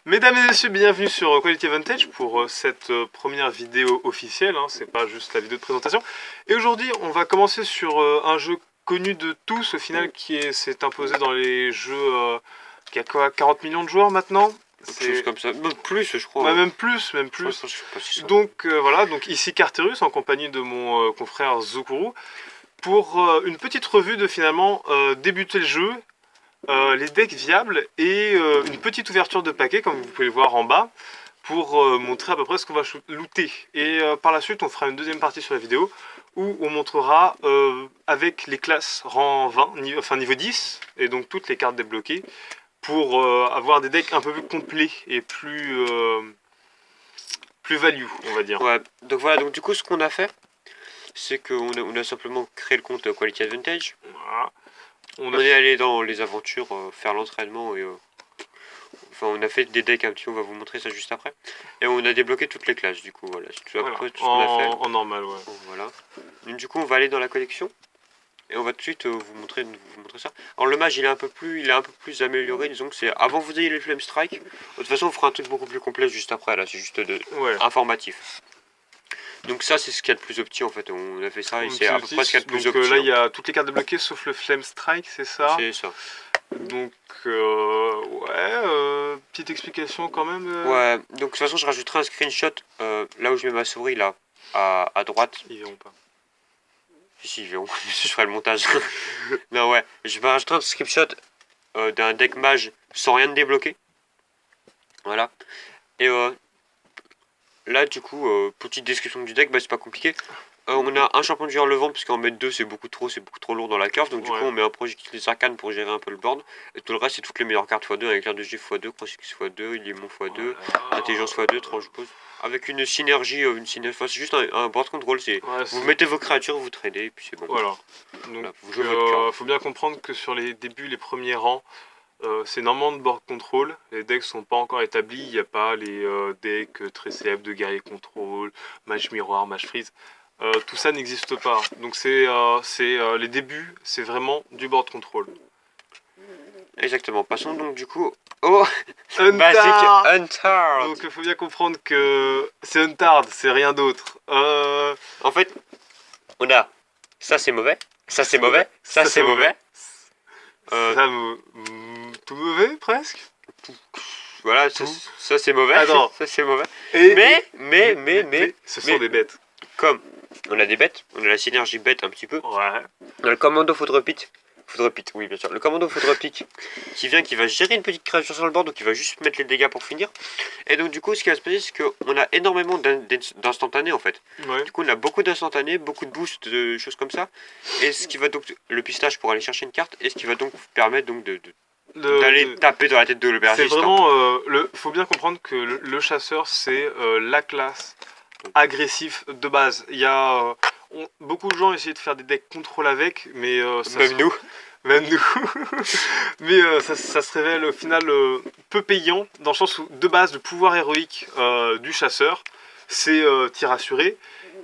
Mesdames et messieurs, bienvenue sur Quality Advantage pour cette première vidéo officielle, hein, c'est pas juste la vidéo de présentation. Et aujourd'hui, on va commencer sur un jeu connu de tous au final qui s'est imposé dans les jeux qui a quoi, 40 millions de joueurs maintenant. Quelque chose comme ça, même plus je crois. Ouais, même plus. Donc voilà, donc ici Carterus en compagnie de mon confrère Zukuru pour une petite revue de finalement débuter le jeu. Les decks viables et une petite ouverture de paquet comme vous pouvez le voir en bas pour montrer à peu près ce qu'on va looter. Et par la suite on fera une deuxième partie sur la vidéo où on montrera avec les classes rang 20, enfin niveau 10 et donc toutes les cartes débloquées pour avoir des decks un peu plus complets et plus value on va dire. Ouais, donc voilà, donc du coup ce qu'on a fait c'est qu'on a simplement créé le compte Quality Advantage. Voilà. On est allé dans les aventures, faire l'entraînement et enfin on a fait des decks un petit, on va vous montrer ça juste après. Et on a débloqué toutes les classes du coup, voilà, c'est à peu près tout ce qu'on a fait. En normal, ouais. Bon, voilà. Donc, du coup on va aller dans la collection et on va tout de suite vous montrer ça. Alors le mage il est un peu plus amélioré, disons que c'est avant que vous ayez les Flame Strike. De toute façon on fera un truc beaucoup plus complet juste après, là c'est juste informatif. Donc ça c'est ce qu'il y a de plus opti en fait, on a fait ça et c'est à peu près ce qu'il y a de plus opti. Donc là il y a toutes les cartes débloquées sauf le Flame Strike, c'est ça? C'est ça. Donc petite explication quand même. Ouais, donc de toute façon je rajouterai un screenshot là où je mets ma souris là, à droite. Ils verront pas. Si, ils verront, je ferai le montage. Non ouais, je vais rajouter un screenshot d'un deck mage sans rien de débloquer. Voilà. Et là du coup, petite description du deck, bah c'est pas compliqué. On a un champion de joueur levant parce qu'en mettre deux c'est beaucoup trop lourd dans la curve. Donc du coup on met un projectile des arcanes pour gérer un peu le board. Et tout le reste c'est toutes les meilleures cartes x2 avec l'air de G x2, cross x2, illusion x2, intelligence x2, tranche pose. Avec une synergie, c'est juste un board control, c'est vous mettez vos créatures, vous tradez et puis c'est bon. Voilà. Donc voilà, vous jouez votre carte. faut bien comprendre que sur les débuts, les premiers rangs, c'est énormément de board control. Les decks sont pas encore établis, il n'y a pas les decks très célèbres de guerrier control, mage miroir, mage freeze. Tout ça n'existe pas. Donc c'est les débuts, c'est vraiment du board control. Exactement. Passons donc du coup au Untard. Basic Untard. Donc il faut bien comprendre que c'est Untard, c'est rien d'autre. En fait, on a ça c'est mauvais, ça c'est mauvais, ça c'est mauvais. Tout mauvais presque. Voilà, ça c'est mauvais. Attends. Ça c'est mauvais. Et, mais ce sont des bêtes. Comme on a des bêtes, on a la synergie bête un petit peu. Ouais. On a le commando Foudrepique, oui bien sûr. Le commando Foudrepique qui va gérer une petite créature sur le board, donc il va juste mettre les dégâts pour finir. Et donc du coup ce qui va se passer c'est qu'on a énormément d'instantanés en fait. Ouais. Du coup on a beaucoup d'instantanés, beaucoup de boosts, de choses comme ça. Et ce qui va donc, le pistage pour aller chercher une carte, et ce qui va donc permettre donc d'aller taper dans la tête de l'aubergiste. C'est vraiment, faut bien comprendre que le chasseur c'est la classe agressif de base. Il y a beaucoup de gens essayaient de faire des decks contrôle avec, mais même nous. Mais ça se révèle au final peu payant dans le sens où de base le pouvoir héroïque du chasseur c'est tir assuré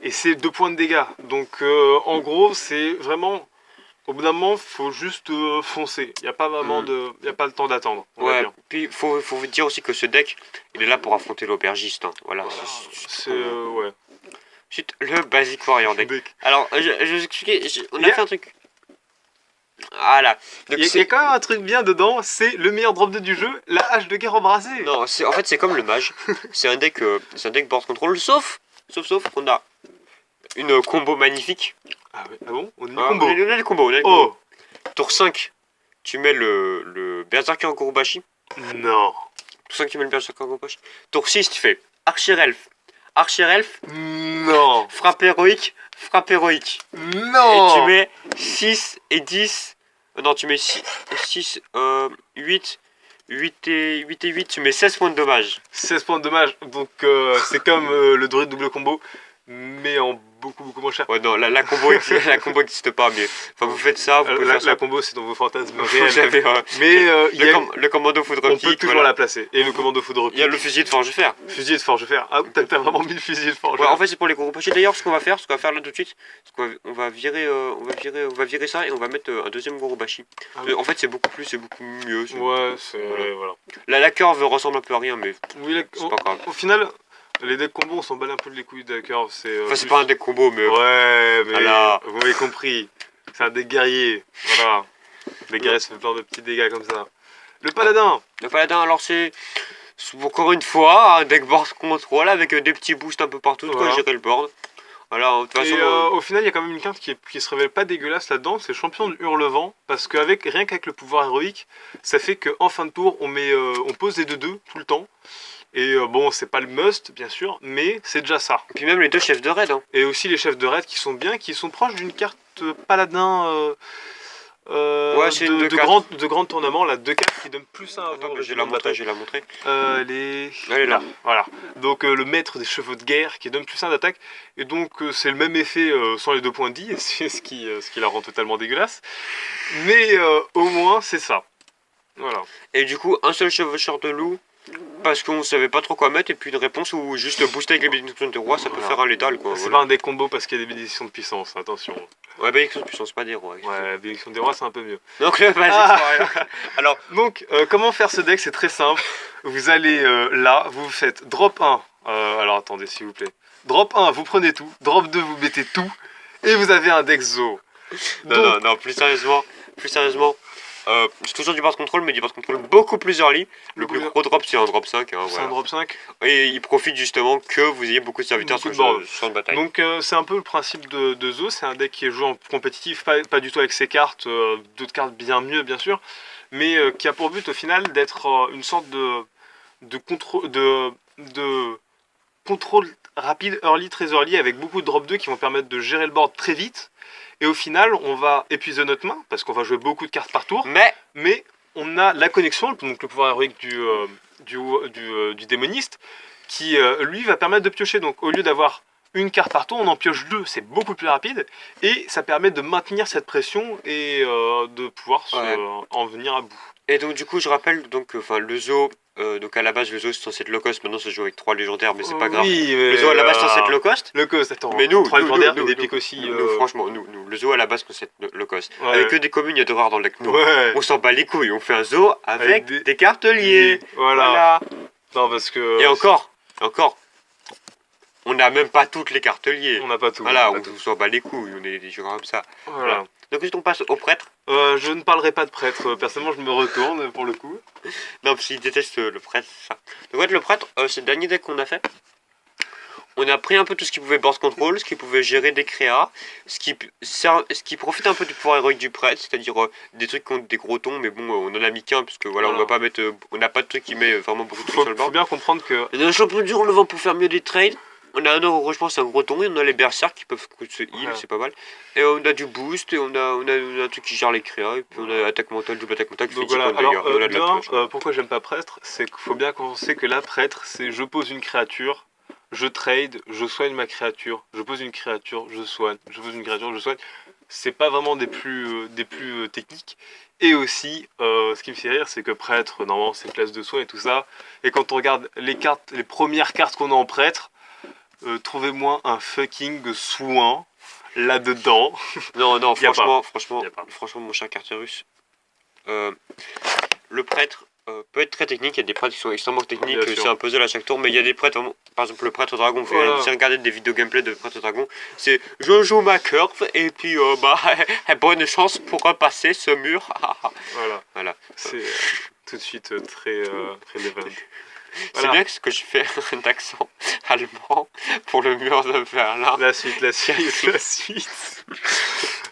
et c'est 2 points de dégâts. Donc en gros c'est vraiment au bout d'un moment, faut juste foncer. Il n'y a pas vraiment y a pas le temps d'attendre. Ouais, puis faut vous dire aussi que ce deck, il est là pour affronter l'aubergiste. Hein. Voilà. Ouais. Ensuite, le Basic Warrior deck. Alors, je vais vous expliquer. On a fait un truc. Voilà. Il y a quand même un truc bien dedans, c'est le meilleur drop 2 du jeu, la hache de guerre embrasée. Non, en fait, c'est comme le mage. c'est un deck board control, sauf qu'on a une combo magnifique. Ah, ouais. Ah bon? On a le combo. Oh. Tour 5, tu mets le Berserker en Kurubashi. Non. Tour 5, tu mets le Berserker en Kurubashi. Tour 6, tu fais Archer-Elf. Non. Frappe héroïque. Non. Et tu mets 6 et 10. Non, tu mets 6, 8 et 8, tu mets 16 points de dommage. 16 points de dommage, donc c'est comme le druide double combo, mais en beaucoup moins cher. Ouais, non, la combo n'existe pas, mais enfin, vous faites ça, vous pouvez faire ça. La combo, c'est dans vos fantasmes Vous réels. avez Mais le commando foudre on kick, peut toujours la placer. Et le commando foudre Il y a le fusil de forge fer. Fusil de forge fer. Ah, t'as vraiment mis le fusil de forge Ouais, fer. en fait, c'est pour les gros pochets. D'ailleurs, ce qu'on va faire là tout de suite, c'est qu'on va virer, on va virer ça et on va mettre un deuxième Gorobashi. Ah oui. En fait, c'est beaucoup mieux. Ouais, c'est... Voilà. Voilà. La curve ressemble un peu à rien, mais Oui, c'est pas grave. au final, les decks combos, on s'en bat un peu de les couilles de la curve. Enfin, c'est pas un deck combo, mais. Ouais, mais Voilà. vous m'avez compris. C'est un deck guerrier. Voilà. Les guerriers, ça fait plein de petits dégâts comme ça. Le paladin. Le paladin, alors c'est encore une fois un deck board control avec des petits boosts un peu partout, de quoi Voilà. gérer le board. Voilà, de toute façon. Et au final, il y a quand même une carte qui se révèle pas dégueulasse là-dedans, c'est Champion de Hurlevent, parce rien qu'avec le pouvoir héroïque, ça fait qu'en fin de tour, on pose des 2-2 tout le temps. Et bon, c'est pas le must, bien sûr, mais c'est déjà ça. Et puis même les deux chefs de raid. Hein. Et aussi les chefs de raid qui sont bien, qui sont proches d'une carte paladin Ouais, c'est une de grand tournament, là, 2 cartes qui donnent plus 1 Attends, je vais la montrer, Elle est là. Voilà. Donc le maître des chevaux de guerre qui donne plus 1 d'attaque. Et donc c'est le même effet sans les 2 points de vie, ce qui la rend totalement dégueulasse. Mais au moins c'est ça. Voilà. Et du coup, un seul chevaucheur de loup, parce qu'on savait pas trop quoi mettre, et puis une réponse où juste booster avec les bénédictions de roi, ça peut faire un létal quoi. C'est Voilà. pas un deck combo parce qu'il y a des bénédictions de puissance, attention. Ouais, bénédiction de puissance, pas des rois. Ouais, bénédiction des rois c'est un peu mieux. Donc le basique, c'est rien. Alors, Donc comment faire ce deck, c'est très simple. Vous allez là, vous faites drop 1. Alors attendez s'il vous plaît. Drop 1, vous prenez tout. Drop 2, vous mettez tout. Et vous avez un deck Zo. non, plus sérieusement, c'est toujours du board control, mais du board control beaucoup plus early. Le plus gros drop, c'est un drop 5. Hein, C'est voilà. un drop 5. Et il profite justement que vous ayez beaucoup de serviteurs Beaucoup sur de le champ de bataille. Donc c'est un peu le principe de Zo, c'est un deck qui est joué en compétitif, pas du tout avec ses cartes, d'autres cartes bien mieux bien sûr, mais qui a pour but au final d'être une sorte de contrôle rapide, early, très early, avec beaucoup de drop 2 qui vont permettre de gérer le board très vite. Et au final, on va épuiser notre main, parce qu'on va jouer beaucoup de cartes par tour, mais on a la connexion, donc le pouvoir héroïque du démoniste, qui lui va permettre de piocher. Donc au lieu d'avoir une carte par tour, on en pioche 2, c'est beaucoup plus rapide, et ça permet de maintenir cette pression et de pouvoir en venir à bout. Et donc du coup, je rappelle donc, le Zo. Donc à la base le Zo c'est censé être low cost, maintenant ça joue avec 3 légendaires mais c'est pas grave. Oui, mais Le Zo à la base c'est censé être low cost. Low cost, attends, mais nous, 3 légendaires, il déplique aussi. Franchement, le Zo à la base c'est low cost. Ouais. Avec que des communes, il y a de rares dans le deck. Nous, Ouais. on s'en bat les couilles, on fait un Zo avec des cartes liées. Voilà. Non, parce que. Et encore, on n'a même pas toutes les cartes liées. On n'a pas tout. Voilà, on s'en bat les couilles, on est des joueurs comme ça. Voilà. Donc ensuite on passe au prêtre. Je ne parlerai pas de prêtre, personnellement je me retourne pour le coup. Non, parce qu'il déteste le prêtre, ça. Donc en fait, le prêtre, c'est le dernier deck qu'on a fait. On a pris un peu tout ce qui pouvait board control, ce qui pouvait gérer des créas, ce qui profite un peu du pouvoir héroïque du prêtre, c'est-à-dire des trucs contre des gros tons, mais bon, on en a mis qu'un, parce que voilà, on va pas mettre, on n'a pas de truc qui met vraiment beaucoup de trucs sur le board. Faut bien comprendre que. On a un champion du relevant pour faire mieux des trades. On a un or, je pense, un gros ton, et on a les berserks qui peuvent se heal, c'est pas mal. Et on a du boost, et on a un truc qui gère les créas, et puis on a attaque mentale, double attaque mentale, Donc voilà, alors pourquoi j'aime pas prêtre, c'est qu'il faut bien penser que là, prêtre, c'est je pose une créature, je trade, je soigne ma créature, je pose une créature, je soigne, je pose une créature, je soigne. C'est pas vraiment des plus techniques. Et aussi, ce qui me fait rire, c'est que prêtre, normalement, c'est classe de soin et tout ça. Et quand on regarde les premières cartes qu'on a en prêtre, trouvez-moi un fucking soin là-dedans. Non, franchement, mon cher Carterus, le prêtre peut être très technique. Il y a des prêtres qui sont extrêmement techniques, c'est un puzzle à chaque tour, mais il y a des prêtres, par exemple le prêtre dragon, vous pouvez regarder des vidéos gameplay de prêtre dragon, c'est je joue ma curve et puis bonne chance pour repasser ce mur. Voilà. C'est tout de suite très relevant. C'est bien que je fais un accent allemand pour le mur de Berlin. La suite.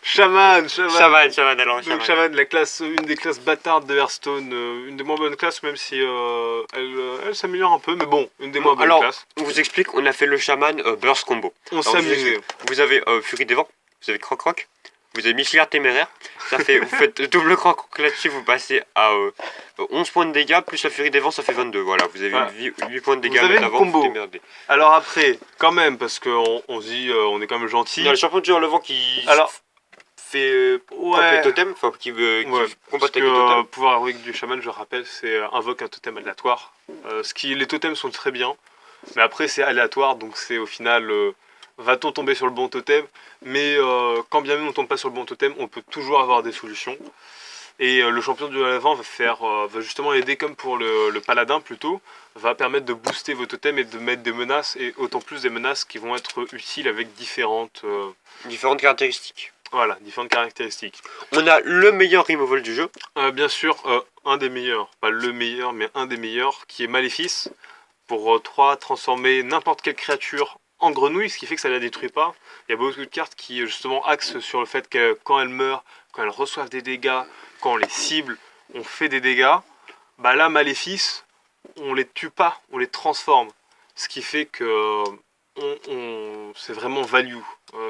Chaman. Donc Chaman, une des classes bâtardes de Hearthstone, une des moins bonnes classes, même si elle s'améliore un peu, mais bon, une des moins bonnes classes. On vous explique, on a fait le Chaman Burst Combo. On s'est amusé. Vous avez Furie des Vents, vous avez Croc, Vous avez Michelin téméraire. Ça fait, vous faites double croc là-dessus, vous passez à 11 points de dégâts, plus la furie des vents, ça fait 22. Voilà, vous avez Voilà. 8 points de dégâts Vous à avez mettre une avant, combo. vous démerdez. Alors après, quand même, parce qu'on se dit, on est quand même gentil. Il y a le champion du hors-levant qui Alors, fait pop les ouais. totems, enfin qui Ouais, parce combatte que avec les totems. pouvoir héroïque du chaman, je rappelle, c'est invoque un totem aléatoire. Les totems sont très bien, mais après c'est aléatoire, donc c'est au final, va-t-on tomber sur le bon totem? Mais quand bien même on tombe pas sur le bon totem, on peut toujours avoir des solutions. Et le champion du Levant va justement aider, comme pour le paladin plutôt, va permettre de booster vos totems et de mettre des menaces, et autant plus des menaces qui vont être utiles avec différentes Différentes caractéristiques. voilà, différentes caractéristiques. On a le meilleur removal du jeu. Bien sûr, un des meilleurs, pas le meilleur, mais un des meilleurs, qui est Maléfice. Pour 3, transformer n'importe quelle créature en grenouille, ce qui fait que ça ne la détruit pas. Il y a beaucoup de cartes qui justement axent sur le fait que quand elles meurent, quand elles reçoivent des dégâts, quand on les cible, on fait des dégâts. Bah là, Maléfice, on les tue pas, on les transforme. Ce qui fait que c'est vraiment value.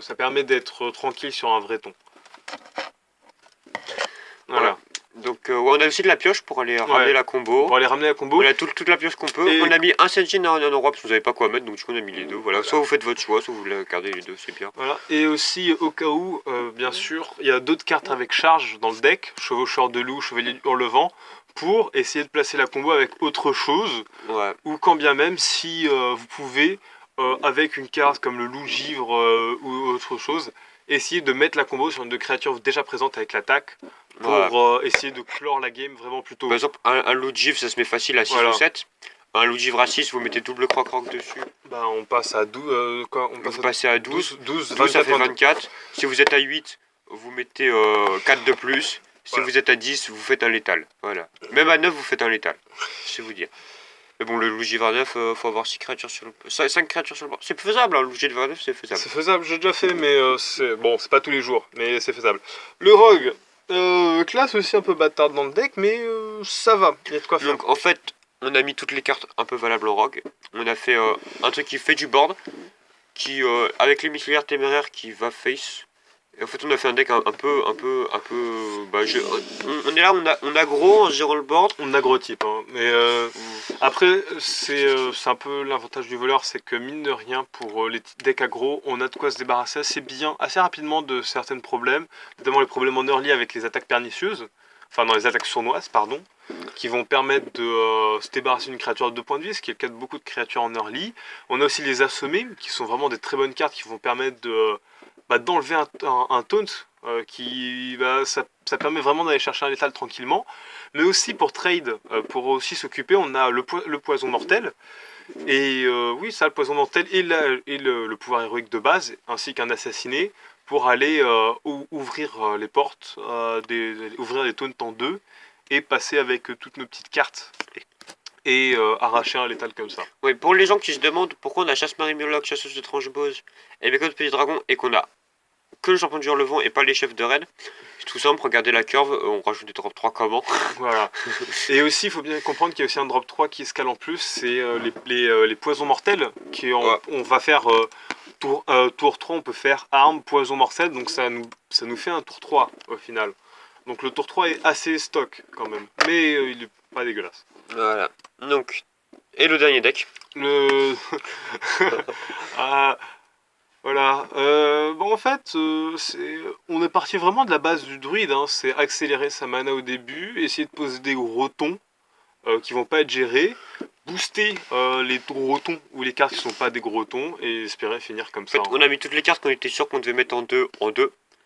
Ça permet d'être tranquille sur un vrai ton. Voilà. Donc on a aussi de la pioche pour aller ramener la combo. Pour aller ramener la combo. On a toute la pioche qu'on peut. Et- On a mis un Senjin et un endroit parce que vous savez pas quoi mettre, donc du coup on a mis les deux. Voilà. Soit vous faites votre choix, soit vous gardez les deux, c'est bien. Voilà. Et aussi, au cas où, bien sûr, il y a d'autres cartes avec charge dans le deck, chevaucheur de loup, chevalier du hors-levant, pour essayer de placer la combo avec autre chose, Ouais. ou quand bien même, si vous pouvez, avec une carte comme le loup givre ou autre chose, essayer de mettre la combo sur une de créatures déjà présentes avec l'attaque, pour Ouais. essayer de clore la game vraiment plus tôt. Par exemple, un loup de givre ça se met facile à 6 Voilà. ou 7. Un loup de givre à 6, vous mettez double croc-croc dessus. Bah, on passe à 12, Vous passez à 12. 12, 12 ça fait 22. 24. Si vous êtes à 8, vous mettez 4 de plus. Si Voilà. vous êtes à 10, vous faites un létal. Voilà. Même à 9, vous faites un létal. Je sais vous dire. Mais bon, le loup givre à 9, faut avoir 6 créatures sur le 5 créatures sur le bord. C'est faisable, hein, le loup givre à 9, c'est faisable. C'est faisable, j'ai déjà fait, mais c'est bon, c'est pas tous les jours, mais c'est faisable. Le rogue, classe aussi un peu bâtarde dans le deck, mais ça va, il y a de quoi faire. Donc en fait, on a mis toutes les cartes un peu valables en rogue. On a fait un truc qui fait du board, qui avec les missilaires téméraires qui va face. Et en fait, on a fait un deck un peu, bah, on est là, on a gros en gérant le board. On agrotype, hein, mais après, c'est un peu l'avantage du voleur, c'est que mine de rien, pour les decks aggro, on a de quoi se débarrasser assez bien, assez rapidement de certains problèmes, notamment les problèmes en early avec les attaques pernicieuses, enfin dans les attaques sournoises, pardon, qui vont permettre de se débarrasser d'une créature de 2 points de vie, ce qui est le cas de beaucoup de créatures en early. On a aussi les assommés, qui sont vraiment des très bonnes cartes qui vont permettre d'enlever un taunt, ça permet vraiment d'aller chercher un létal tranquillement. Mais aussi pour trade, pour aussi s'occuper, on a le poison mortel. Et oui, ça, le poison mortel et le pouvoir héroïque de base, ainsi qu'un assassiné, pour aller ouvrir les portes, ouvrir les taunts en deux, et passer avec toutes nos petites cartes et arracher un létal comme ça. Ouais, pour les gens qui se demandent pourquoi on a chasse marimologue, chasseuse de tranche-bose et bécon de petit dragon et qu'on a que le champion du hors-levant et pas les chefs de raid, c'est tout simple, regardez la curve, on rajoute des drop 3 comment. Voilà. Et aussi, il faut bien comprendre qu'il y a aussi un drop 3 qui escale en plus, c'est les poisons mortels, on va faire tour 3, on peut faire arme, poison mortel, donc ça nous fait un tour 3 au final. Donc le tour 3 est assez stock quand même, mais il est pas dégueulasse. Voilà. Donc, et le dernier deck. Le... Ah, voilà. Bon, en fait, on est parti vraiment de la base du druide, hein. C'est accélérer sa mana au début, essayer de poser des gros tons qui vont pas être gérés, booster les gros tons ou les cartes qui sont pas des gros tons et espérer finir comme En fait, ça. on a mis toutes les cartes qu'on était sûr qu'on devait mettre en deux.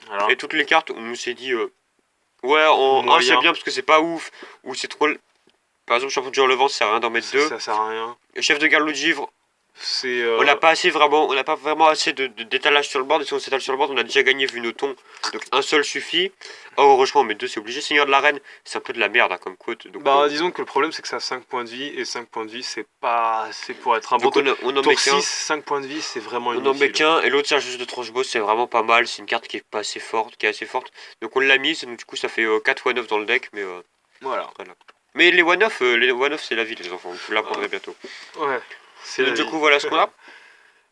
Voilà. Et toutes les cartes, on s'est dit, ouais, en 1 Moyen. c'est bien parce que c'est pas ouf, ou c'est trop. Par exemple, champion du hors-levant, ça sert à rien d'en mettre 2. Ça sert à rien. Chef de garde loup de givre, C'est. on n'a pas vraiment assez d'étalage sur le board. Et si on s'étale sur le board, on a déjà gagné vu nos tons. Donc un seul suffit. Oh, heureusement, mais 2 c'est obligé. Seigneur de l'arène, c'est un peu de la merde hein, comme quote. Donc, Bah, disons que le problème c'est que ça a 5 points de vie et 5 points de vie c'est pas assez pour être un bon donc tour. on en Tour met qu'un. 6, 5 points de vie c'est vraiment On en met inutile. qu'un. Et l'autre, c'est un juste de tranche-boss, c'est vraiment pas mal. C'est une carte qui est pas assez forte, qui est assez forte. Donc on l'a mise. Donc du coup, ça fait 4 1-9 dans le deck. Voilà. Mais les one-off, c'est la vie, les enfants. Vous l'apprendrez bientôt. Ouais. C'est Donc, la du vie. coup, voilà ce qu'on a.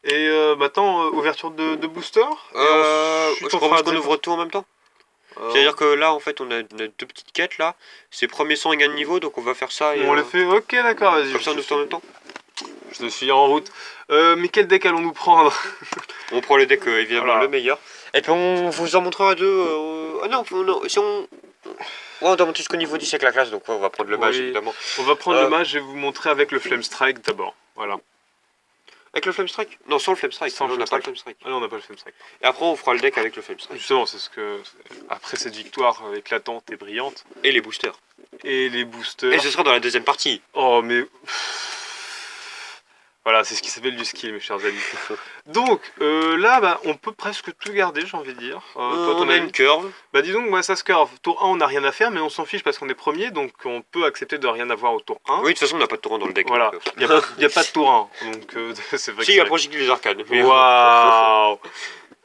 Et maintenant, ouverture de booster. Et ensuite, Je on fera propose qu'on des- ouvre tout en même temps. C'est-à-dire que là, en fait, on a deux petites quêtes là. C'est premier sang égale niveau, donc on va faire ça. Et, On les fait. Ok, d'accord, vas-y. comme ça, on nous fait en même temps. Je te suis en route. Mais quel deck allons-nous prendre? On prend le deck évidemment Voilà. le meilleur. Et puis on vous en montrera deux. Ah non, non, si on. Ouais, on doit monter jusqu'au niveau 10 avec la classe, donc ouais, on va prendre le mage Oui. évidemment. On va prendre le mage, je vais vous montrer avec le Flame Strike d'abord. Voilà. Avec le Flame Strike? Non, sans le Flame Strike. Sans Non, le on n'a Flame pas le Flame Strike. Ah non, on n'a pas le Flame Strike. Et après, on fera le deck avec le Flame Strike. Justement, c'est ce que. Après cette victoire éclatante et brillante. Et les boosters. Et les boosters. Et ce sera dans la deuxième partie. Oh, mais. Voilà, c'est ce qui s'appelle du skill, mes chers amis. Donc, là, bah, on peut presque tout garder, j'ai envie de dire. Toi, On a une curve. Bah, dis donc, moi, ça se curve. Tour 1, on n'a rien à faire, mais on s'en fiche parce qu'on est premier, donc on peut accepter de rien avoir au tour 1. Oui, de toute façon, on n'a pas de torrent dans le deck. Voilà, donc, il n'y a pas de tour 1, donc c'est vrai si, il y a Project des arcades. Waouh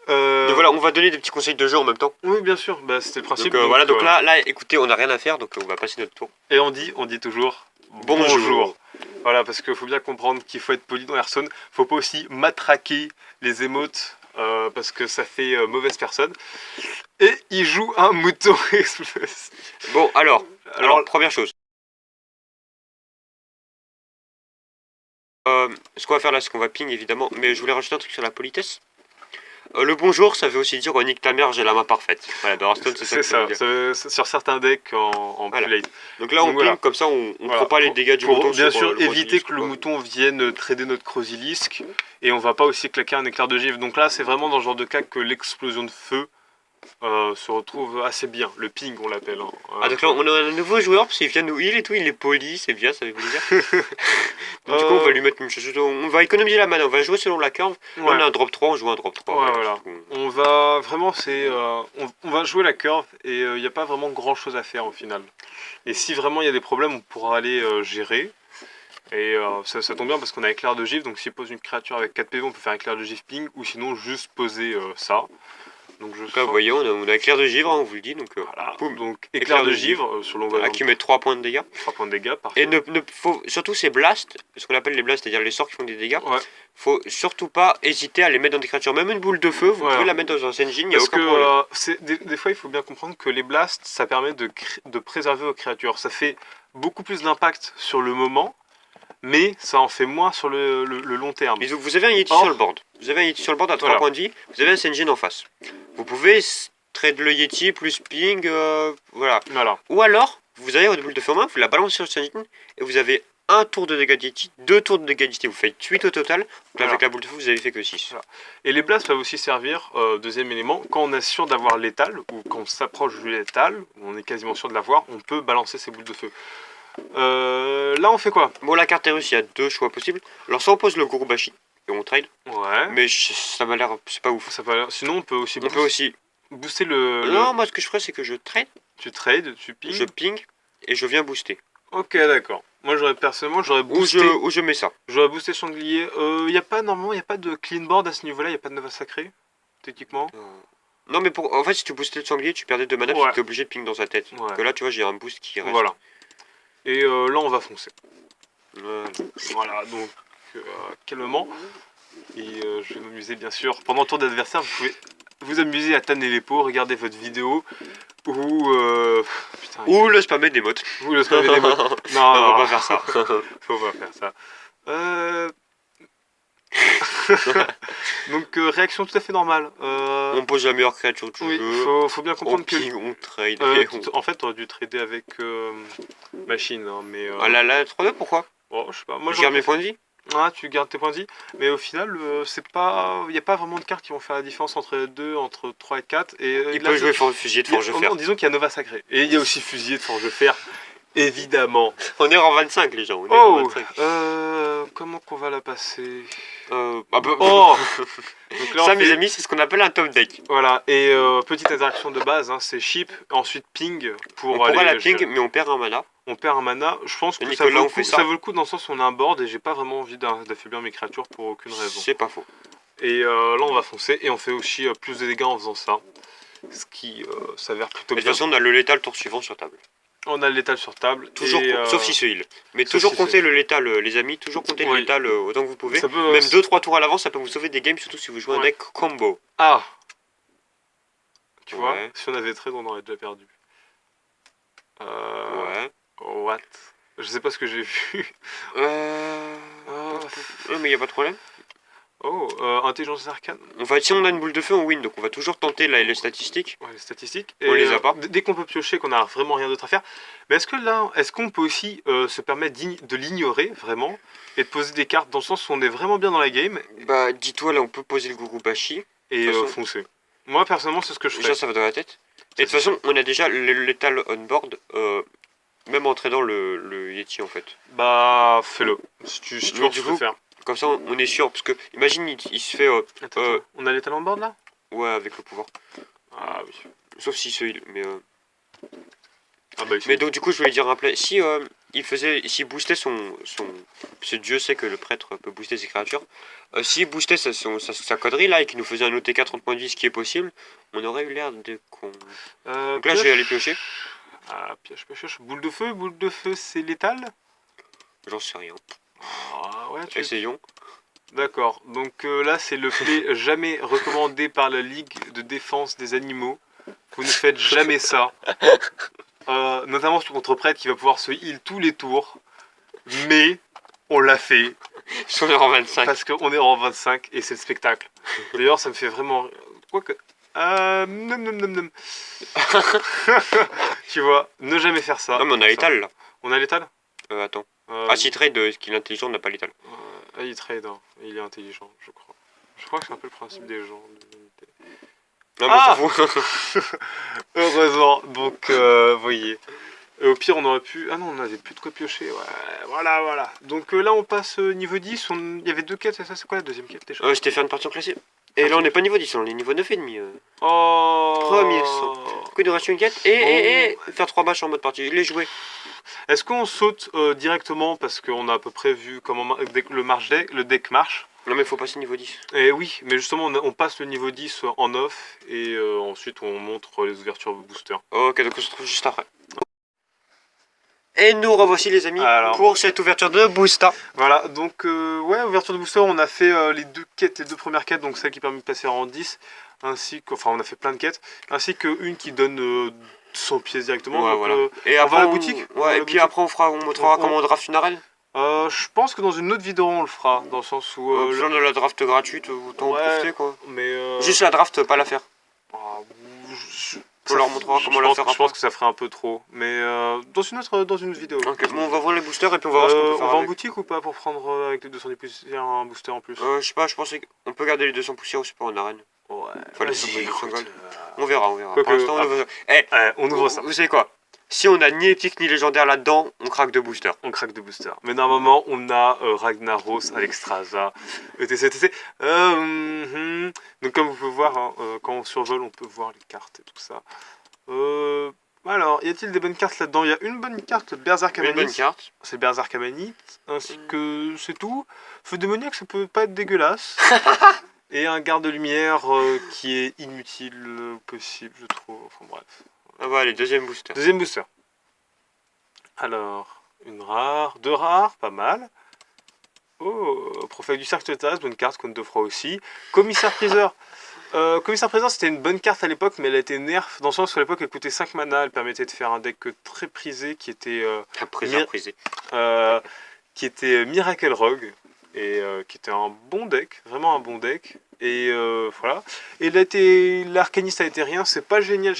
Et voilà, on va donner des petits conseils de jeu en même temps. Oui, bien sûr, bah, c'était le principe. Donc, voilà, donc là, écoutez, on n'a rien à faire, donc on va passer notre tour. Et on dit toujours Bonjour. Voilà, parce qu'il faut bien comprendre qu'il faut être poli dans Hearthstone. Faut pas aussi matraquer les émotes, parce que ça fait mauvaise personne. Et il joue un mouton explosif. Bon, alors, première chose. Ce qu'on va faire là, c'est qu'on va ping évidemment, mais je voulais rajouter un truc sur la politesse. Le bonjour, ça veut aussi dire nique ta mère, j'ai la main parfaite. Voilà, dans Hearthstone, c'est ça. C'est sur certains decks en voilà. plate. Donc là, on ping, comme ça, on prend pas les dégâts du pour mouton. Bien sur, sûr, le éviter que le quoi. mouton vienne trader notre Crozilisk. Et on va pas aussi claquer un éclair de givre. Donc là, c'est vraiment dans ce genre de cas que l'explosion de feu se retrouve assez bien. Le ping, on l'appelle. Hein. Ah, donc là, on a un nouveau joueur, parce qu'il vient nous heal et tout, il est poli, c'est bien, ça fait plaisir. Donc, du coup, on va lui mettre une chose. On va économiser la mana, on va jouer selon la curve. Ouais. Là, on a un drop 3, on joue un drop 3. Ouais, voilà. On va vraiment, on va jouer la curve et il n'y a pas vraiment grand chose à faire au final. Et si vraiment il y a des problèmes, on pourra aller gérer. Et ça tombe bien parce qu'on a éclair de givre, donc s'il pose une créature avec 4 PV, on peut faire éclair de givre ping, ou sinon juste poser ça. Donc Donc là, vous voyez, on a éclair de givre, hein, on vous le dit. Donc, voilà. Boum. Donc éclair de givre sur l'envoi qui met 3 points de dégâts. 3 points de dégâts, parfait. Et surtout ces blasts, ce qu'on appelle les blasts, c'est-à-dire les sorts qui font des dégâts, ouais. Faut surtout pas hésiter à les mettre dans des créatures. Même une boule de feu, vous pouvez la mettre dans un engine, il n'y a aucun problème. Des fois, il faut bien comprendre que les blasts, ça permet de préserver vos créatures. Ça fait beaucoup plus d'impact sur le moment, mais ça en fait moins sur le long terme. Mais vous avez un Yeti sur le board. Vous avez un Yeti sur le board à 3 points de vie, vous avez un Senjin en face. Vous pouvez trade le Yeti plus ping, voilà. Ou alors, vous avez votre boule de feu en main, vous la balancez sur le Senjin, et vous avez un tour de dégâts de Yeti, 2 tours de dégâts de Yeti, vous faites 8 au total. Donc avec la boule de feu, vous avez fait que 6. Voilà. Et les blasts peuvent aussi servir, deuxième élément, quand on est sûr d'avoir l'étal, ou quand on s'approche du létal, on est quasiment sûr de l'avoir, on peut balancer ses boules de feu. Là, on fait quoi? Bon, la carte est russe, il y a 2 choix possibles. Alors, soit on pose le Gurubashi et on trade. Ouais. Mais ça m'a l'air, c'est pas ouf. Sinon, on peut aussi booster Non, moi, ce que je ferais, c'est que je trade. Tu trades, tu ping. Je ping et je viens booster. Ok, d'accord. Moi, personnellement, j'aurais boosté. Où je mets ça. J'aurais boosté Sanglier. Normalement, il n'y a pas de clean board à ce niveau-là, il n'y a pas de Nova Sacré, techniquement. Non, mais en fait, si tu boostais le sanglier, tu perdais 2 mana, parce que tu es obligé de ping dans sa tête. Ouais. Que là, tu vois, j'ai un boost qui reste. Voilà. Et là, on va foncer. Voilà, donc calmement. Et je vais m'amuser, bien sûr. Pendant le tour d'adversaire, vous pouvez vous amuser à tanner les pots, regarder votre vidéo, ou le spammer des mots. Ou le spammer des mots. Non, on va pas faire ça. Faut pas faire ça. Donc réaction tout à fait normale. On pose la meilleure créature du jeu. Faut bien comprendre on trade. En fait, on aurait dû trader avec machine, hein, mais. Ah la 3-2, pourquoi? Bon, je sais pas. Moi, je garde mes points de vie. Ah, tu gardes tes points de vie, mais au final, il n'y a pas vraiment de cartes qui vont faire la différence entre les deux, entre 3 et 4. Et, il peut jouer fusillé de forge fer. Disons qu'il y a Nova Sacré. Et il y a aussi fusillé de forge fer, évidemment. On est en 25, les gens. Comment qu'on va la passer Donc là, ça, mes amis, c'est ce qu'on appelle un top deck. Voilà, et petite interaction de base, hein, c'est chip, ensuite ping pour on pourrait la ping, mais on perd un mana. On perd un mana, je pense que ça vaut le coup dans le sens où on a un board et j'ai pas vraiment envie d'affaiblir mes créatures pour aucune raison. C'est pas faux. Et là on va foncer et on fait aussi plus de dégâts en faisant ça. Ce qui s'avère plutôt bien. De toute façon on a le létal tour suivant sur table. On a le létal sur table. Toujours, sauf si se heal. Mais toujours compter le létal, les amis, toujours compter le létal autant que vous pouvez. Même 2-3 tours à l'avance, ça peut vous sauver des games, surtout si vous jouez un deck combo. Ah, Tu vois, Ouais. si on avait trade, on aurait déjà perdu. Ouais. What? Je sais pas ce que j'ai vu. Non, mais y a pas de problème. Intelligence arcane. En fait, si on a une boule de feu, on win. Donc on va toujours tenter les statistiques. Ouais, les statistiques. On les a pas. Dès qu'on peut piocher, qu'on a vraiment rien d'autre à faire. Mais est-ce que là, est-ce qu'on peut aussi se permettre de l'ignorer vraiment et de poser des cartes dans le sens où on est vraiment bien dans la game Bah, dis-toi, là, on peut poser le Gurubashi. et De toute façon, foncer. Moi personnellement, c'est ce que je déjà, fais. ça va dans la tête. Et de toute façon, on a déjà l'étal on board, même en tradant le Yeti en fait. Bah, fais-le. Si tu Mais veux du le coup, faire. comme ça, on est sûr. Parce que, imagine, il se fait. Attends, on a les talents board là? Ouais, avec le pouvoir. Ah oui. Sauf s'il se heal. Ah bah, Mais donc, du coup, je voulais dire un play. Si s'il boostait parce que Dieu sait que le prêtre peut booster ses créatures. S'il boostait sa connerie là et qu'il nous faisait un OTK 30 points de vie, ce qui est possible, on aurait eu l'air de con. Donc là, je vais aller piocher. Ah, pioche. Boule de feu, c'est létal? J'en sais rien. Ah ouais, Essayons. D'accord, donc là c'est le play jamais recommandé par la Ligue de défense des animaux. Vous ne faites jamais ça. Notamment contre prêtre qui va pouvoir se heal tous les tours. Mais on l'a fait Sur le rang 25. parce qu'on est en 25 et c'est le spectacle. D'ailleurs ça me fait vraiment... Quoique... nom. Tu vois, ne jamais faire ça. Non, mais on a l'étal là. On a l'étal. Attends. Ah, si trade, qu'il est intelligent, on n'a pas l'étal. Il trade, hein. Il est intelligent, je crois. Je crois que c'est un peu le principe des gens de l'humanité. Non, mais on s'en fout. Heureusement, donc vous voyez. Au pire, on aurait pu. Ah non, on n'avait plus de quoi piocher. Ouais, voilà. Donc là, on passe niveau 10. Il y avait deux quêtes, ça c'est quoi la deuxième quête déjà? C'était faire une partie en classée. Et là, on n'est pas niveau 10, on est niveau 9,5. Oh Premier sang. Du coup, il nous reste une quête. Et faire 3 matchs en mode partie. Je l'ai joué. Est-ce qu'on saute directement parce qu'on a à peu près vu comment le deck marche? Non, mais faut passer niveau 10. Et oui, mais justement, on passe le niveau 10 en off et ensuite on montre les ouvertures booster. Ok, donc on se retrouve juste après. Et nous revoici les amis pour cette ouverture de booster. Voilà, donc ouais, ouverture de booster, on a fait les deux premières quêtes, donc celle qui permet de passer en 10, ainsi que, enfin on a fait plein de quêtes, ainsi qu'une qui donne 100 pièces directement. Ouais, donc, voilà. Et après, on va à la boutique. Ouais, et puis après on montrera comment on draft une arène. Je pense que dans une autre vidéo on le fera, dans le sens où... besoin de la draft gratuite, autant en profiter quoi. Mais juste la draft, pas la faire. On leur montrera comment la faire. Je pense que ça ferait un peu trop, mais dans une autre vidéo. Ok, bon, on va voir les boosters et puis on va voir ce qu'on peut faire. On va en boutique ou pas pour prendre avec les 210 poussières un booster en plus? Je sais pas, je pensais qu'on peut garder les 200 poussières aussi pour en arène. Ouais, fallait se gold. On verra. Quoi Pour l'instant, on ouvre ça. Vous savez quoi? Si on a ni épique ni légendaire là-dedans, on craque de booster. On craque de booster. Mais normalement, on a Ragnaros, Alexstrasza, etc. Donc comme vous pouvez voir, hein, quand on survole, on peut voir les cartes et tout ça. Alors, y a-t-il des bonnes cartes là-dedans? Il y a une bonne carte, Berserk Amanite. Une bonne carte. C'est Berserk Amanite, ainsi que c'est tout. Feu démoniaque, ça peut pas être dégueulasse. Et un garde de lumière qui est inutile possible, je trouve. Enfin bref. Ah bah allez, deuxième booster. Deuxième booster. Alors, une rare, deux rares, pas mal. Oh, Prophète du cercle de Thas, bonne carte qu'on te fera aussi. Commissaire priseur. Commissaire priseur, c'était une bonne carte à l'époque, mais elle a été nerf dans le sens où à l'époque elle coûtait 5 mana, elle permettait de faire un deck très prisé qui était prisé. Qui était Miracle Rogue et qui était un bon deck, vraiment un bon deck. Et voilà. Et l'arcaniste a été rien, c'est pas génial.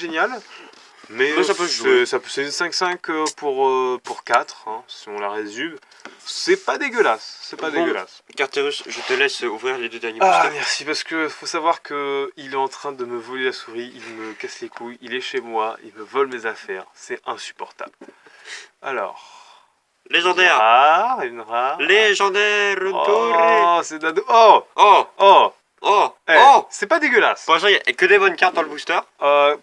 Mais ça peut se jouer. C'est une 5-5 pour 4, hein, si on la résume. C'est pas dégueulasse, dégueulasse. Carterus, je te laisse ouvrir les deux derniers Ah boosters. merci, parce que faut savoir que il est en train de me voler la souris, il me casse les couilles, il est chez moi, il me vole mes affaires, c'est insupportable. Alors... Légendaire. Une rare. Légendaire, Oh, c'est d'ado... C'est pas dégueulasse. Pour l'instant, il n'y a que des bonnes cartes dans le booster.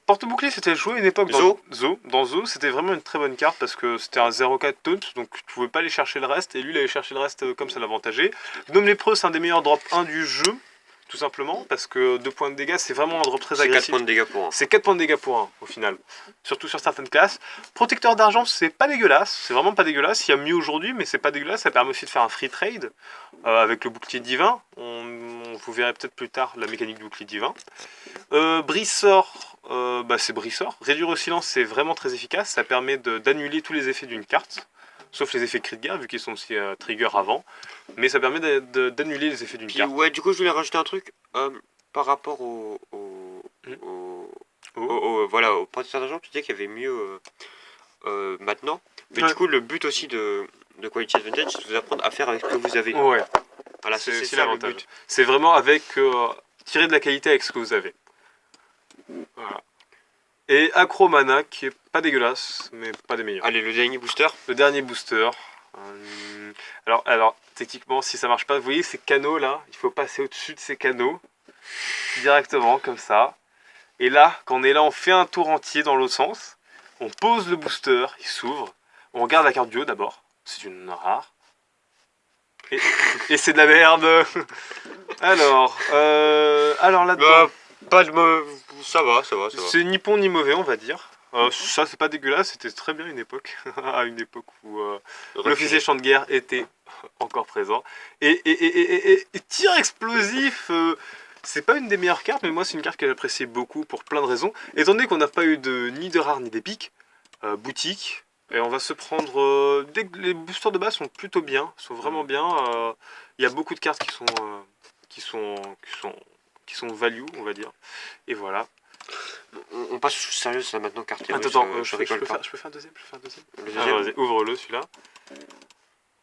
Porte-bouclier, c'était joué à une époque dans Zo. C'était vraiment une très bonne carte parce que c'était un 0-4 taunt, donc tu pouvais pas aller chercher le reste, et lui il allait chercher le reste comme ça l'avantageait. Gnome lépreux, c'est un des meilleurs drop 1 du jeu, tout simplement, parce que 2 points de dégâts, c'est vraiment un drop très agressif. C'est 4 points de dégâts pour 1. C'est 4 points de dégâts pour 1 au final, surtout sur certaines classes. Protecteur d'argent, c'est pas dégueulasse, c'est vraiment pas dégueulasse. Il y a mieux aujourd'hui, mais c'est pas dégueulasse. Ça permet aussi de faire un free trade avec le bouclier divin. On vous verrez peut-être plus tard la mécanique du bouclier divin. Brissor, c'est Brissor. Réduire au silence, c'est vraiment très efficace. Ça permet d'annuler tous les effets d'une carte, sauf les effets crit de guerre, vu qu'ils sont aussi trigger avant. Mais ça permet d'annuler les effets d'une Puis carte. ouais, du coup, je voulais rajouter un truc par rapport voilà, au protecteur d'argent. Tu disais qu'il y avait mieux maintenant. Mais Ouais. du coup, le but aussi de Quality Advantage, c'est de vous apprendre à faire avec ce que vous avez. Ouais, Voilà, c'est c'est aussi ça le l'avantage. but. C'est vraiment avec tirer de la qualité avec ce que vous avez. Voilà. Et Acromana, qui est pas dégueulasse, mais pas des meilleurs. Allez, le dernier booster. Le dernier booster. Alors, techniquement, si ça marche pas, vous voyez ces canaux là, il faut passer au-dessus de ces canaux directement comme ça. Et là, quand on est là, on fait un tour entier dans l'autre sens. On pose le booster, il s'ouvre. On regarde la carte du haut d'abord. C'est une rare. Et c'est de la merde. Alors là-dedans, Pas de ça va. c'est ni bon ni mauvais, on va dire. Ça, c'est pas dégueulasse, c'était très bien à une époque. À une époque où l'officier champ de guerre était encore présent. Et tir explosif, c'est pas une des meilleures cartes, mais moi, c'est une carte que j'apprécie beaucoup pour plein de raisons. Étant donné qu'on n'a pas eu ni de rare ni d'épique, boutique, et on va se prendre. Dès que les boosters de base sont plutôt bien, sont vraiment bien. Il y a beaucoup de cartes qui sont value, on va dire. Et voilà. On passe aux choses sérieuses là maintenant, carte Attends, je rigole peux pas. faire un deuxième, Le Ah, deuxième, vas-y, ouvre-le celui-là.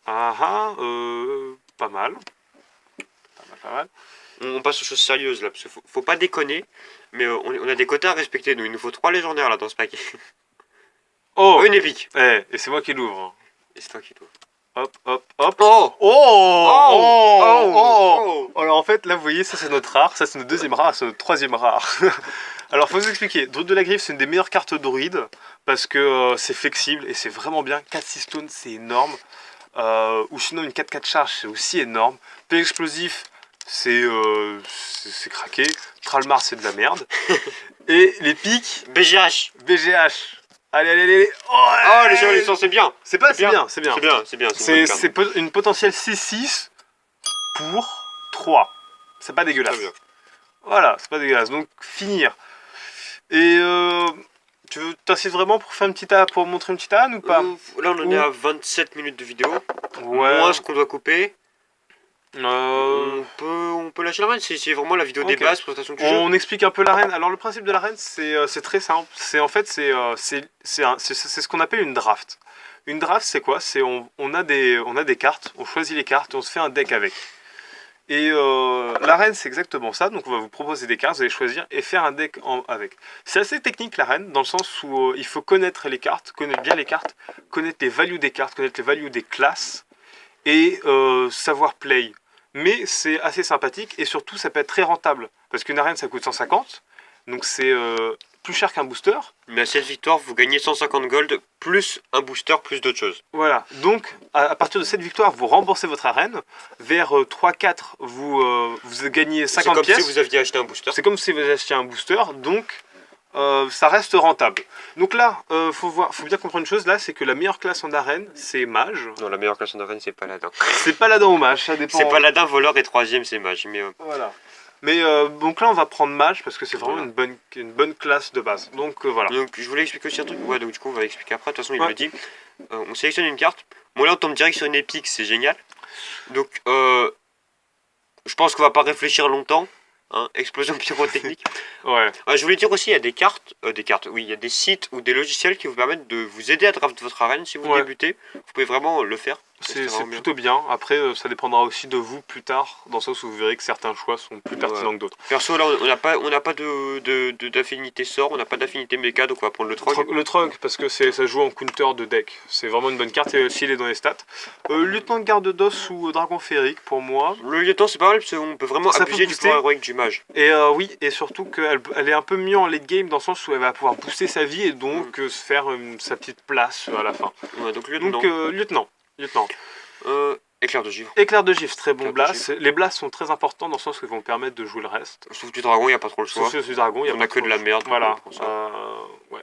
Pas mal. Pas mal. on passe aux choses sérieuses là, parce qu'il faut pas déconner, mais on a des quotas à respecter, nous. Il nous faut 3 légendaires là dans ce paquet. Oh, Une épique. et c'est moi qui l'ouvre. Hein. Et c'est toi qui l'ouvres. Hop. Oh Oh. Alors en fait, là, vous voyez, ça c'est notre rare, ça c'est notre deuxième rare, c'est notre troisième rare. Alors, faut vous expliquer. Druide de la Griffe, c'est une des meilleures cartes druide parce que c'est flexible et c'est vraiment bien. 4-6 stones, c'est énorme. Ou sinon, une 4-4 charge, c'est aussi énorme. P explosif, c'est craqué. Tralmar, c'est de la merde. Et les pics, BGH. BGH. Allez. Oh, Les chevaliers du sang, c'est bien. C'est bien. C'est bien. C'est une potentielle 6-6 pour 3. C'est pas dégueulasse. Très bien. Voilà, c'est pas dégueulasse. Donc, finir. Et tu veux t'insistes vraiment pour faire pour montrer une petite âne ou pas Là, on en est à 27 minutes de vidéo. Ouais. Moins ce qu'on doit couper. Euh, On peut lâcher la reine, c'est vraiment la vidéo des Ok. bases, présentation du jeu. On explique un peu l'arène. Alors le principe de l'arène, c'est très simple. C'est en fait c'est ce qu'on appelle une draft. Une draft, c'est quoi? C'est on a des cartes, on choisit les cartes et on se fait un deck avec. Et l'arène, c'est exactement ça. Donc on va vous proposer des cartes, vous allez choisir et faire un deck avec. C'est assez technique l'arène, dans le sens où il faut connaître les cartes, connaître bien les cartes, connaître les values des cartes, connaître les values des classes et savoir play. Mais c'est assez sympathique et surtout ça peut être très rentable. Parce qu'une arène ça coûte 150, donc c'est plus cher qu'un booster. Mais à cette victoire, vous gagnez 150 gold, plus un booster, plus d'autres choses. Voilà, donc à partir de cette victoire, vous remboursez votre arène. Vers 3-4, vous gagnez C'est 50 comme pièces. si vous aviez acheté un booster. C'est comme si vous achetiez un booster, donc ça reste rentable. Donc là, faut bien comprendre une chose, là, c'est que la meilleure classe en arène, c'est mage. Non, la meilleure classe en arène, c'est paladin. C'est paladin ou mage, ça dépend. C'est paladin, voleur et troisième, c'est mage. Mais Voilà. Mais donc là, on va prendre mage parce que c'est vraiment une bonne classe de base. Donc voilà. donc, je voulais expliquer aussi un truc. Ouais, donc du coup, on va expliquer après. De toute façon, il Ouais. me le dit. On sélectionne une carte. Bon, là, on tombe direct sur une épique, c'est génial. Donc, je pense qu'on va pas réfléchir longtemps. Hein, explosion pyrotechnique. Ouais. Je voulais dire aussi, il y a des cartes, oui, il y a des sites ou des logiciels qui vous permettent de vous aider à draft votre arène. Si vous Ouais. débutez, vous pouvez vraiment le faire. C'est vraiment bien. plutôt bien. Après, ça dépendra aussi de vous plus tard, dans le sens où vous verrez que certains choix sont plus pertinents que d'autres. Perso, là, on n'a pas d'affinité sort, on n'a pas d'affinité méca, donc on va prendre le trog. Le trog, parce que ça joue en counter de deck. C'est vraiment une bonne carte, et aussi il est dans les stats. Lieutenant de garde d'os ou dragon féerique, pour moi. Le lieutenant, c'est pas mal, parce qu'on peut vraiment Ça abuser peut du booster. pouvoir héroïque du mage. Et oui, et surtout qu'elle est un peu mieux en late game, dans le sens où elle va pouvoir booster sa vie et donc se faire sa petite place à la fin. Ouais, donc lieutenant. Donc, lieutenant. Éclair de givre. Éclair de gifle, très bon Éclair de blast. Les blasts sont très importants dans le sens qu'ils vont permettre de jouer le reste. Sauf du dragon, il n'y a pas trop le choix. Sauf sur du dragon, il y a On pas a que trop de la merde. Voilà. pour ça. Ouais.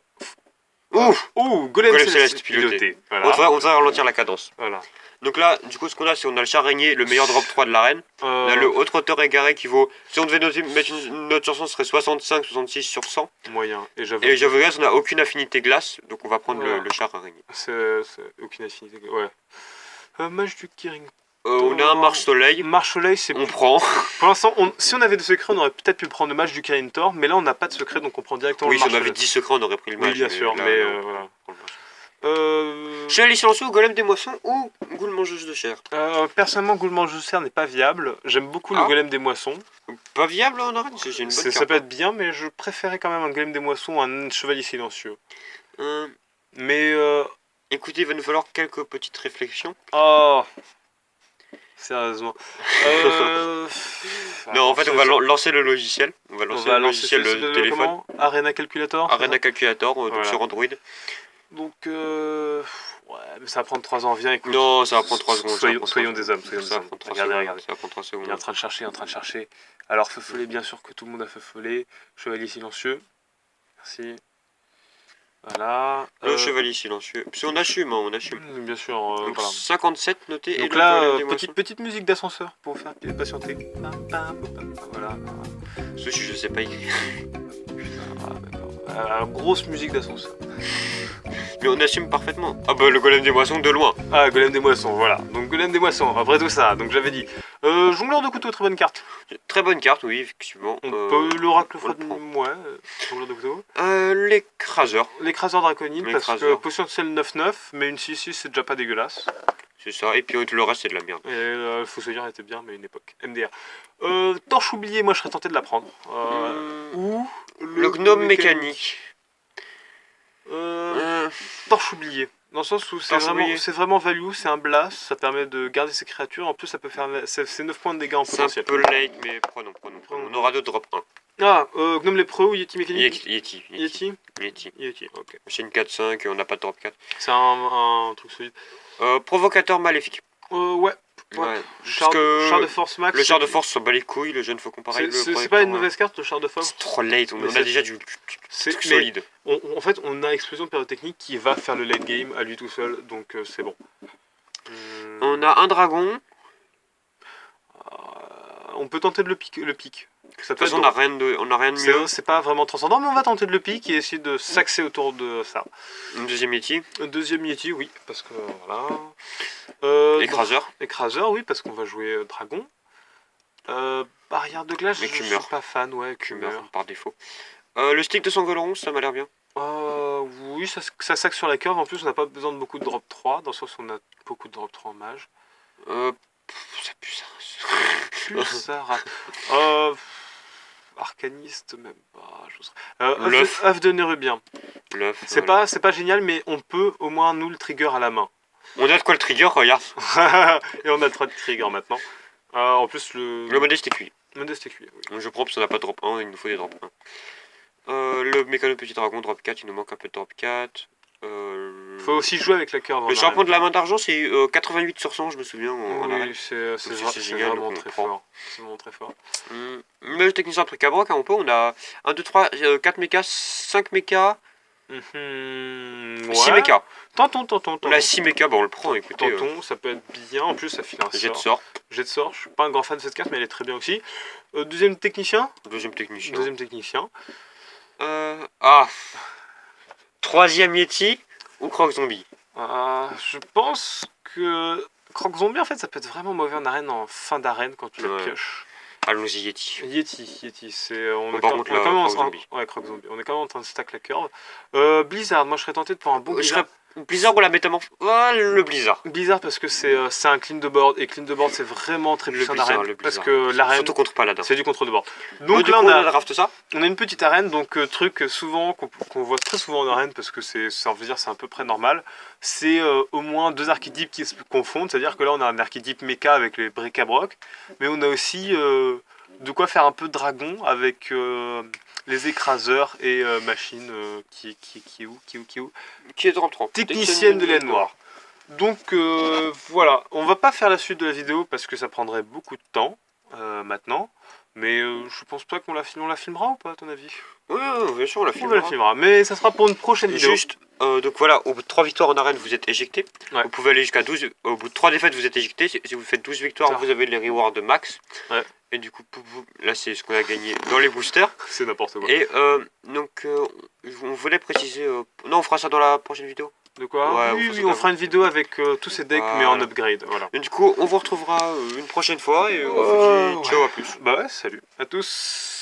Ouf. Golem Golem Céleste Céleste piloté. piloté. On Voilà. devrait ralentir la cadence. Voilà. Donc là, du coup, ce qu'on a, c'est on a le char araignée, le meilleur drop 3 de l'arène. On a le haut trotteur égaré qui vaut, si on devait mettre une note sur 100, ce serait 65, 66 sur 100. Moyen. Et j'avoue. Et j'avoue, on n'a aucune affinité glace, donc on va prendre Voilà. le char araignée. C'est aucune affinité. Ouais. Mage du Kiring. On a un marche-soleil. Marche-soleil, c'est. On prend. Pour l'instant, si on avait des secrets, on aurait peut-être pu prendre le match du Kirin Tor, mais là on n'a pas de secret, donc on prend directement Oui, le si on marche-soleil. avait 10 secrets, on aurait pris le match. Oui, bien sûr, là, mais non, voilà. on prend le match. Chevalier silencieux ou golem des moissons ou goule mangeuse de chair. Personnellement, Goulement Jousser n'est pas viable. J'aime beaucoup le golem des moissons. Pas viable en arène, j'ai une bonne carte. Ça peut être bien, mais je préférais quand même un golem des moissons ou un chevalier silencieux. Mais. Écoutez, il va nous falloir quelques petites réflexions. Oh. Sérieusement. Non, en fait, on va lancer le logiciel. On va lancer le logiciel de téléphone. Arena Calculator. Arena Calculator, donc voilà. sur Android. Donc, ouais, mais ça va prendre 3 ans. Viens, écoute. Non, ça va prendre 3 secondes. Soyons des hommes. Regardez. Ça va prendre 3 secondes. Il est en train de chercher. Alors, feufolé, bien sûr que tout le monde a feufolé. Chevalier silencieux. Merci. Voilà. Le chevalier silencieux. Puis on assume, on assume. Bien sûr. Donc voilà. 57 noté. Donc et là, le petite musique d'ascenseur pour vous faire patienter. Voilà. Ceci, je sais pas écrire. Grosse musique d'ascenseur. Mais on assume parfaitement. Ah bah le golem des moissons de loin. Ah, golem des moissons, voilà. Donc golem des moissons, après tout ça, donc j'avais dit. Jongleur de couteau, très bonne carte. Très bonne carte, oui, effectivement. On peut l'oracle on le de prend. ouais, jongleur de couteau. L'écraseur. L'écraseur draconide, parce que L'écraseur. potentiel 9-9, mais une 6-6 c'est déjà pas dégueulasse. C'est ça, et puis le reste c'est de la merde. Et le Fossoyeur était bien, mais une époque. MDR. Torche oubliée, moi je serais tenté de la prendre. Ou Le gnome mécanique. Torche oubliée. Dans le sens où c'est vraiment value, c'est un blast, ça permet de garder ses créatures, en plus ça peut faire. C'est 9 points de dégâts en potentiel. C'est un peu late, mais prenons. On aura deux drop 1. Ah, gnome lépreux ou Yeti mécanique. Yeti, ok. c'est une 4-5 et on n'a pas de drop 4. C'est un truc solide. Provocateur maléfique. Ouais. Char de force max. Le char de force s'en bat les couilles, le jeune faut comparer. C'est pas une mauvaise carte le char de force. C'est trop late, on a déjà du truc solide. En fait, on a explosion pyrotechnique qui va faire le late game à lui tout seul, donc c'est bon. On a un dragon. On peut tenter de le pic. De toute façon, on a rien de mieux. C'est pas vraiment transcendant, mais on va tenter de le pic et essayer de s'axer autour de ça. Une deuxième Yeti. Un deuxième Yeti, oui, parce que voilà. Écraseur. Écraseur, oui, parce qu'on va jouer dragon. Barrière de glace, mais je suis pas fan, ouais, Cumeur. Par défaut. Le stick de Sangoloron, ça m'a l'air bien. Oui, ça s'axe sur la curve. En plus, on n'a pas besoin de beaucoup de drop 3, dans le sens où on a beaucoup de drop 3 en mage. Ça pue ça. Plus ça rate. Arcaniste, même pas. Œuf de Nérubien. L'œuf. C'est pas génial, mais on peut au moins nous le trigger à la main. On a de quoi le trigger, regarde. Et on a 3 de trigger maintenant. En plus, le modeste écuyer. Modeste écuyer, oui. Je prends parce qu'on n'a pas de drop 1, il nous faut des drop 1. Le mécano petit dragon, drop 4, il nous manque un peu de drop 4. Faut aussi jouer avec la curve. Le serpent de la main d'argent, c'est 88 sur 100, je me souviens. Oui, c'est génial, vraiment très fort. C'est vraiment très fort. Mais le technicien, un truc à broc, on peut. On a 1, 2, 3, 4 mechas, 5 mechas. 6 mechas. Tentons. On a 6 mechas, on le prend, écoutez. Tentons, ça peut être bien. En plus, ça file un jet de sort. Jet de sort, je suis pas un grand fan de cette carte, mais elle est très bien aussi. Deuxième technicien. Deuxième technicien. Troisième Yeti ou Croc Zombie. Je pense que Croc Zombie, en fait, ça peut être vraiment mauvais en arène, en fin d'arène, quand tu le pioches. Allons-y, Yeti. Yeti, c'est. On est Croc Zombie. Ouais, Croc Zombie. On est quand même en train de stack la curve. Blizzard, moi je serais tenté de prendre un bon Blizzard. Blizzard ou la métamorphose. Le Blizzard. Blizzard parce que c'est un clean de board, et clean de board c'est vraiment très puissant en arène. Parce que l'arène. Surtout contre Paladin. C'est du contrôle de board. Donc là, on a une petite arène, donc truc souvent qu'on voit très souvent en arène parce que c'est à peu près normal. C'est au moins 2 archétypes qui se confondent, c'est-à-dire que là on a un archétype mecha avec les bric-à-broc, mais on a aussi de quoi faire un peu dragon avec les écraseurs et machine qui est drop 30. Technicienne de laine noire. Donc voilà, on va pas faire la suite de la vidéo parce que ça prendrait beaucoup de temps maintenant. Mais je pense pas qu'on la filmera ou pas à ton avis? Oui, bien sûr on la filmera. Mais ça sera pour une prochaine vidéo. Juste Donc voilà, au bout de 3 victoires en arène, vous êtes éjecté. Ouais. Vous pouvez aller jusqu'à 12. Au bout de 3 défaites, vous êtes éjecté. Si vous faites 12 victoires, vous avez les rewards de max. Ouais. Et du coup, là, c'est ce qu'on a gagné dans les boosters. C'est n'importe quoi. Et donc, on voulait préciser. Non, on fera ça dans la prochaine vidéo. De quoi? Ouais, Oui, on fera une vidéo avec tous ces decks, mais en upgrade. Voilà. Et du coup, on vous retrouvera une prochaine fois. Et on vous dit ciao, à plus. Bah ouais, salut à tous.